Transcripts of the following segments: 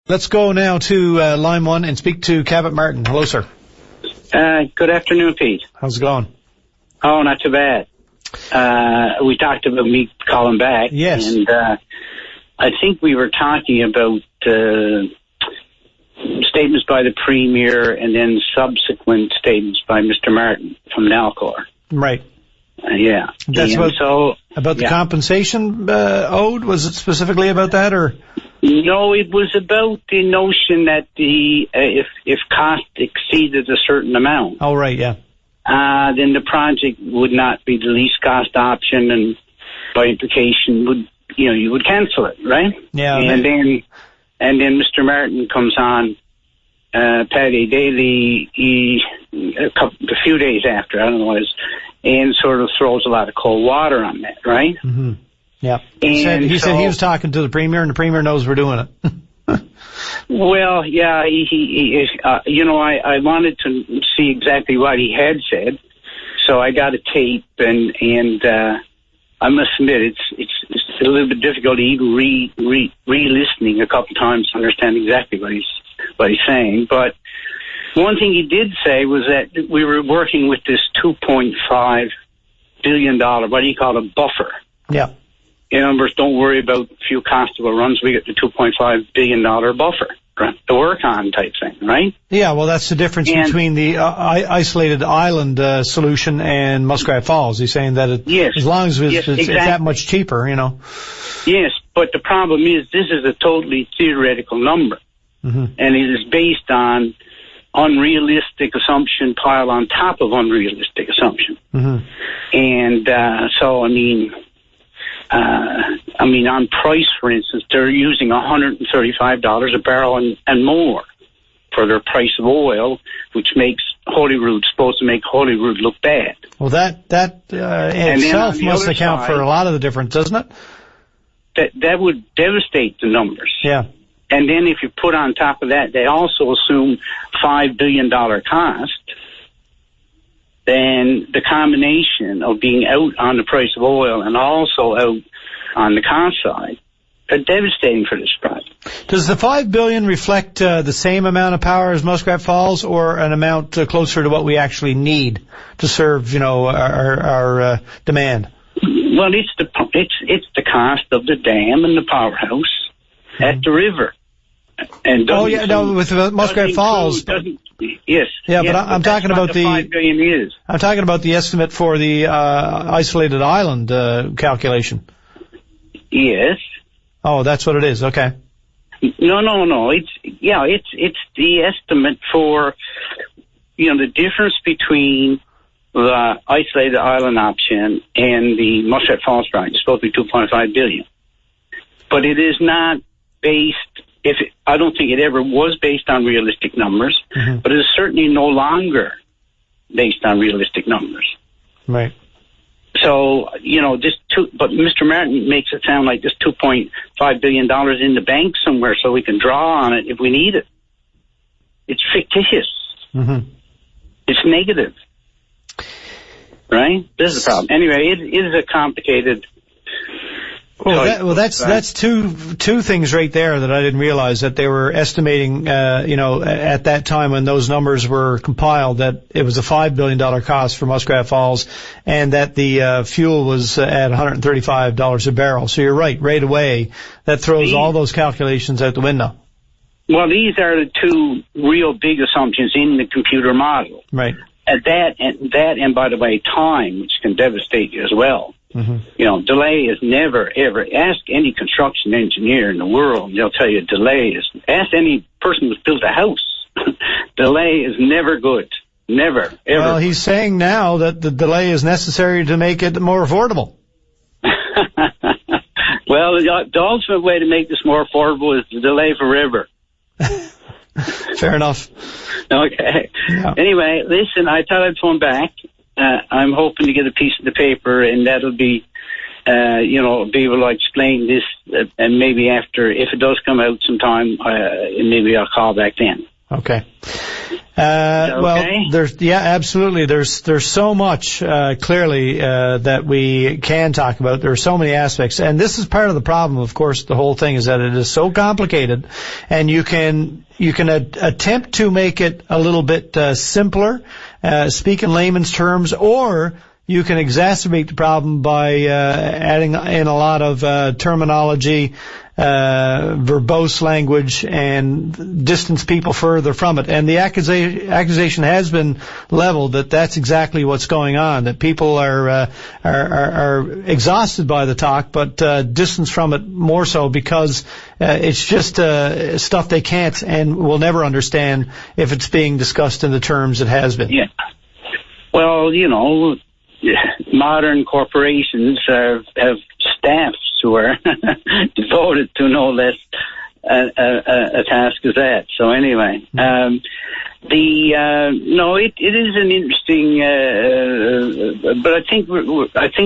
Let's go now to line one and speak to Cabot Martin. Hello, sir. Good afternoon, Pete. How's it going? Oh, not too bad. We talked about me calling back. Yes. And I think we were talking about statements by the Premier and then subsequent statements by Mr. Martin from Nalcor. Right. Yeah. That's about the compensation owed? Was it specifically about that, or? No, it was about the notion that if cost exceeded a certain amount. Oh, right, yeah. Then the project would not be the least cost option, and by implication, you would cancel it, right? Yeah. And then Mr. Martin comes on, Paddy Daly, a few days after, I don't know what it is, and sort of throws a lot of cold water on that, right? Mm-hmm. Yeah. He said he was talking to the Premier, and the Premier knows we're doing it. Well, yeah, I wanted to see exactly what he had said, so I got a tape, and I must admit it's a little bit difficult to even re-listening a couple times to understand exactly what he's saying. But one thing he did say was that we were working with this $2.5 billion, what do you call it, buffer. Yeah. In other words, don't worry about a few cost overruns. We get the $2.5 billion buffer to work on type thing, right? Yeah, well, that's the difference between the isolated island solution and Muskrat Falls. He's saying that as long as it's that much cheaper, Yes, but the problem is this is a totally theoretical number, and it is based on unrealistic assumption piled on top of unrealistic assumption. And so, on price, for instance, they're using $135 a barrel and more for their price of oil, which makes Holyrood, supposed to make Holyrood look bad. Well, that in itself must account for a lot of the difference, doesn't it? That would devastate the numbers. Yeah. And then if you put on top of that, they also assume $5 billion cost, then the combination of being out on the price of oil and also out on the cost side are devastating for this project. Does the $5 billion reflect the same amount of power as Muskrat Falls, or an amount closer to what we actually need to serve, our demand? Well, it's the cost of the dam and the powerhouse at the river. And with Muskrat Falls. Yes. Yeah, but I'm talking about the $5 billion is. I'm talking about the estimate for the isolated island calculation. Yes. Oh, that's what it is. Okay. No. It's the estimate for the difference between the isolated island option and the Muskrat Falls project. It's supposed to be $2.5 billion, but it is not based. I don't think it ever was based on realistic numbers, but it is certainly no longer based on realistic numbers. Right. So, but Mr. Martin makes it sound like there's $2.5 billion in the bank somewhere so we can draw on it if we need it. It's fictitious. It's negative. Right? This is the problem. Anyway, it is a complicated... That's two things right there that I didn't realize, that they were estimating, at that time when those numbers were compiled, that it was a $5 billion cost for Muskrat Falls, and that the fuel was at $135 a barrel. So you're right away. That throws all those calculations out the window. Well, these are the two real big assumptions in the computer model. Right. And by the way, time, which can devastate you as well. Delay is never, ever. Ask any construction engineer in the world, and they'll tell you delay is. Ask any person who's built a house. Delay is never good. Never, ever. Well, he's saying now that the delay is necessary to make it more affordable. Well, the ultimate way to make this more affordable is to delay forever. Fair enough. Okay. Yeah. Anyway, listen, I thought I'd phone back. I'm hoping to get a piece of the paper, and that'll be, be able to explain this, and maybe after, if it does come out sometime, maybe I'll call back then. Okay. Well, absolutely. There's so much, clearly, that we can talk about. There are so many aspects. And this is part of the problem, of course, the whole thing is that it is so complicated, and you can attempt to make it a little bit, simpler, speak in layman's terms, or you can exacerbate the problem by, adding in a lot of, terminology, verbose language, and distance people further from it. And the accusation has been leveled that that's exactly what's going on, that people are exhausted by the talk, but distanced from it more so because it's just stuff they can't and will never understand if it's being discussed in the terms it has been. Yeah. Well, modern corporations have staffs who are devoted to no less a task as that. So anyway, it is an interesting, but I think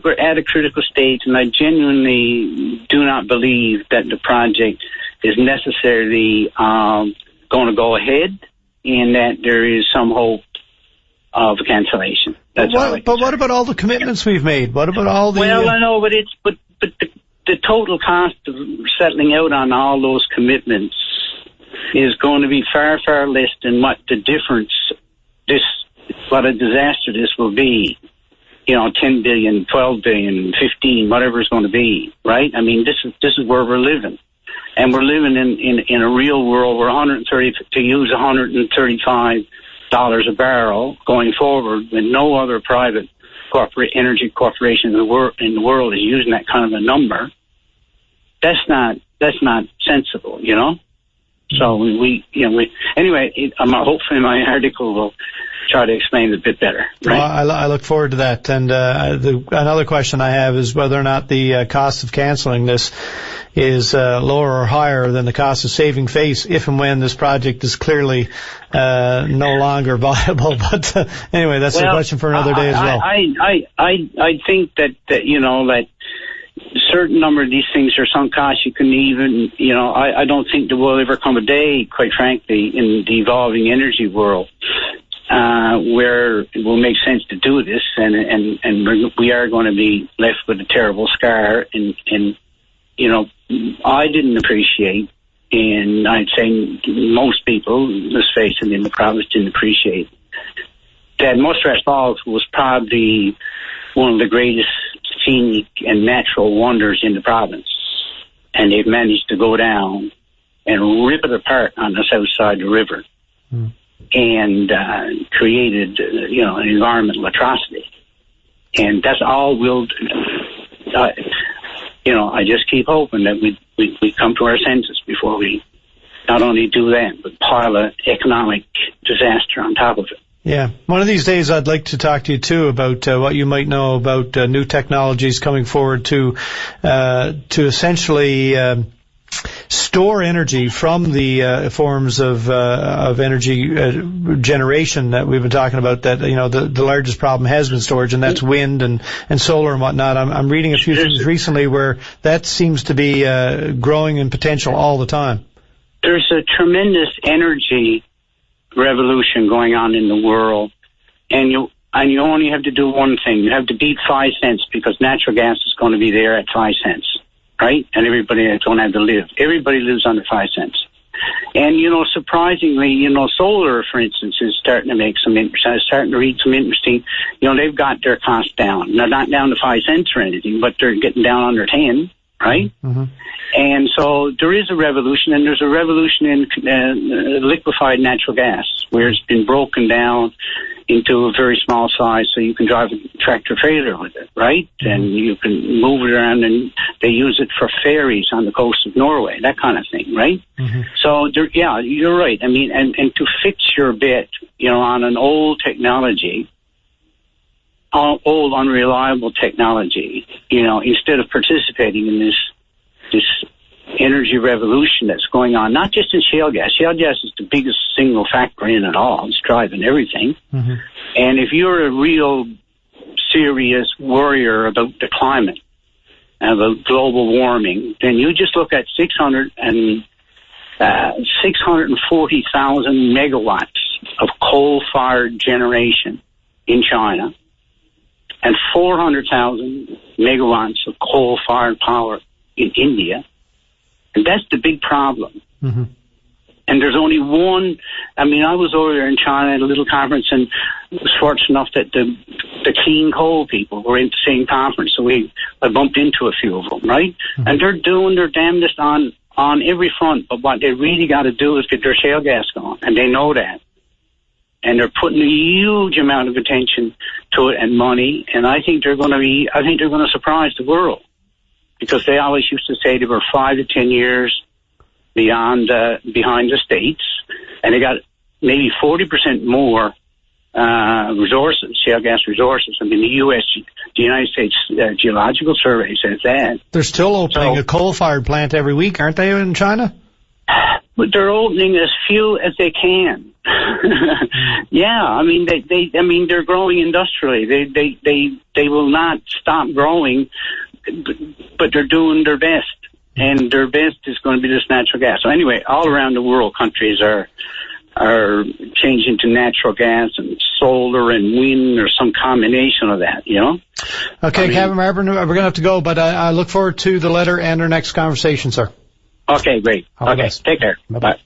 we're at a critical stage, and I genuinely do not believe that the project is necessarily going to go ahead, and that there is some hope of cancellation. That's but what about all the commitments we've made? What about all the? Well, I know, but the total cost of settling out on all those commitments is going to be far, far less than what the difference what a disaster this will be. 10 billion, 12 billion, 15, whatever it's going to be, right? I mean, this is where we're living. And we're living in a real world where $135 a barrel going forward, with no other private energy corporation in the world is using that kind of a number. That's not sensible, So anyway, hopefully my article will try to explain it a bit better. Right? Well, I look forward to that. And another question I have is whether or not the cost of canceling this is lower or higher than the cost of saving face if and when this project is clearly no longer viable. But anyway, that's a question for another day as well. I think that that a certain number of these things are sunk costs. You can even, I don't think there will ever come a day, quite frankly, in the evolving energy world where it will make sense to do this, and we are going to be left with a terrible scar. And I didn't appreciate, and I'd say most people, let's face it, in the province didn't appreciate that Muskrat Falls was probably one of the greatest scenic and natural wonders in the province, and they've managed to go down and rip it apart on the south side of the river and created an environmental atrocity. And that's all we'll do. I just keep hoping that we come to our senses before we not only do that, but pile an economic disaster on top of it. Yeah. One of these days I'd like to talk to you too about what you might know about new technologies coming forward to essentially store energy from the forms of energy generation that we've been talking about. That the largest problem has been storage, and that's wind and solar and whatnot. I'm reading a few things recently where that seems to be growing in potential all the time. There's a tremendous energy revolution going on in the world, and you only have to do one thing. You have to beat 5 cents, because natural gas is going to be there at 5 cents, right? And everybody don't have to live. Everybody lives under 5 cents. And surprisingly, solar, for instance, is starting to make some starting to read some interesting. They've got their costs down. They're not down to 5 cents or anything, but they're getting down under 10, right? Mm-hmm. And so there is a revolution, and there's a revolution in liquefied natural gas, where it's been broken down into a very small size so you can drive a tractor trailer with it, right? Mm-hmm. And you can move it around, and they use it for ferries on the coast of Norway, that kind of thing, right? Mm-hmm. So, you're right. I mean, and to fix your bet, on an old technology, old unreliable technology, instead of participating in this energy revolution that's going on, not just in shale gas. Shale gas is the biggest single factor in it all. It's driving everything. Mm-hmm. And if you're a real serious worrier about the climate and about global warming, then you just look at 640,000 megawatts of coal-fired generation in China and 400,000 megawatts of coal-fired power in India. And that's the big problem. Mm-hmm. And there's only one. I mean, I was over there in China at a little conference, and was fortunate enough that the clean coal people were in the same conference. So I bumped into a few of them, right? Mm-hmm. And they're doing their damnedest on every front. But what they really got to do is get their shale gas going, and they know that. And they're putting a huge amount of attention to it and money. And I think they're going to surprise the world, because they always used to say they were 5 to 10 years behind the States, and they got maybe 40% more resources, shale gas resources. I mean, the United States Geological Survey says that. They're still opening a coal-fired plant every week, aren't they, in China? But they're opening as few as they can. Yeah, I mean, they're growing industrially. They will not stop growing, but they're doing their best. And their best is going to be this natural gas. So anyway, all around the world, countries are changing to natural gas and solar and wind, or some combination of that, you know? Okay, Cabot Marburn, we're going to have to go, but I look forward to the letter and our next conversation, sir. Okay, great. Okay, take care. Bye-bye.